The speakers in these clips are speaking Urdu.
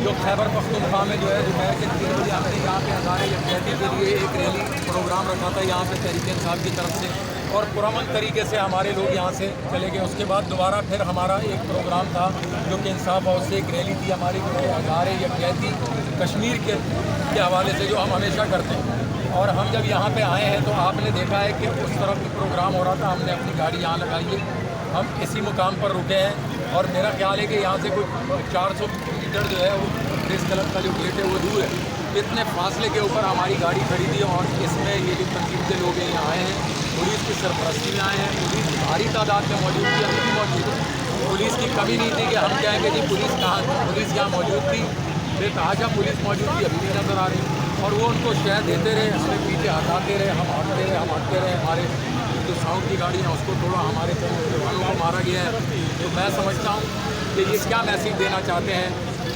جو خیبر پختونخوا میں جو ہے دوپہر کے 3 بجے ہم نے یہاں پہ ہزارے یکجہتی کے لیے ایک ریلی پروگرام رکھا تھا یہاں پہ تحریک انصاف کی طرف سے، اور پرامن طریقے سے ہمارے لوگ یہاں سے چلے گئے۔ اس کے بعد دوبارہ پھر ہمارا ایک پروگرام تھا جو کہ انصاف ہاؤس سے ایک ریلی تھی ہماری، جو کہ ہزارے یکجہتی کشمیر کے حوالے سے جو ہم ہمیشہ کرتے ہیں۔ اور ہم جب یہاں پہ آئے ہیں تو آپ نے دیکھا ہے کہ اس طرف بھی پروگرام ہو رہا تھا، ہم نے اپنی گاڑی یہاں لگائی ہے، ہم اسی مقام پر رکے ہیں، اور میرا خیال ہے کہ یہاں سے کوئی 400 میٹر جو ہے وہ پریس کلب کا جو گیٹ ہے وہ دور ہے۔ اتنے فاصلے کے اوپر ہماری گاڑی کھڑی تھی، اور اس میں یہ جو تنظیم کے لوگ ہیں یہاں آئے ہیں، پولیس کی سرپرستی میں آئے ہیں، پولیس بھاری تعداد میں موجود تھی، ابھی بھی موجود ہے۔ پولیس کی کمی نہیں تھی کہ ہم کہیں کہ جی پولیس کہاں تھی، پولیس یہاں موجود تھی، بے تحاشا پولیس موجود تھی، ابھی بھی نظر آ رہی، اور وہ ان کو شہر دیتے رہے، ہمیں پیچھے ہٹاتے رہے، ہم ہٹتے رہے، ہمارے جو ساؤنڈ کی گاڑی ہے اس کو توڑا، ہمارے جوانوں کو مارا گیا ہے۔ تو میں سمجھتا ہوں کہ یہ کیا میسیج دینا چاہتے ہیں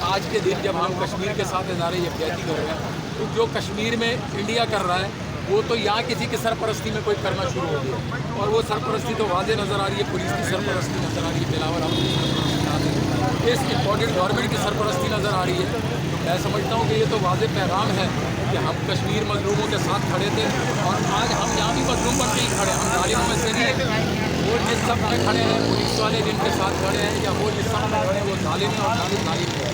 آج کے دن جب ہم کشمیر کے ساتھ اظہار یکجہتی کر رہے ہیں، تو جو کشمیر میں انڈیا کر رہا ہے وہ تو یہاں کسی کی سرپرستی میں کوئی کرنا شروع ہو گیا، اور وہ سرپرستی تو واضح نظر آ رہی ہے، پولیس کی سرپرستی نظر آ رہی ہے، بلاول احمد کی سرپرستی نظر آ رہی ہے، اس امپورٹنٹ گورنمنٹ کی سرپرستی نظر آ رہی ہے۔ تو میں سمجھتا ہوں کہ یہ تو واضح پیغام ہے کہ ہم کشمیر مظلوموں کے ساتھ کھڑے تھے، اور آج ہم یہاں بھی مظلوم بن کے ہی کھڑے ہیں، ہم ظالموں میں سے نہیں ہیں۔ وہ جس سب میں کھڑے ہیں، پولیس والے جن کے ساتھ کھڑے ہیں، یا وہ جس سب میں کھڑے ہیں، وہ ظالم ہیں، اور ظالم ہے۔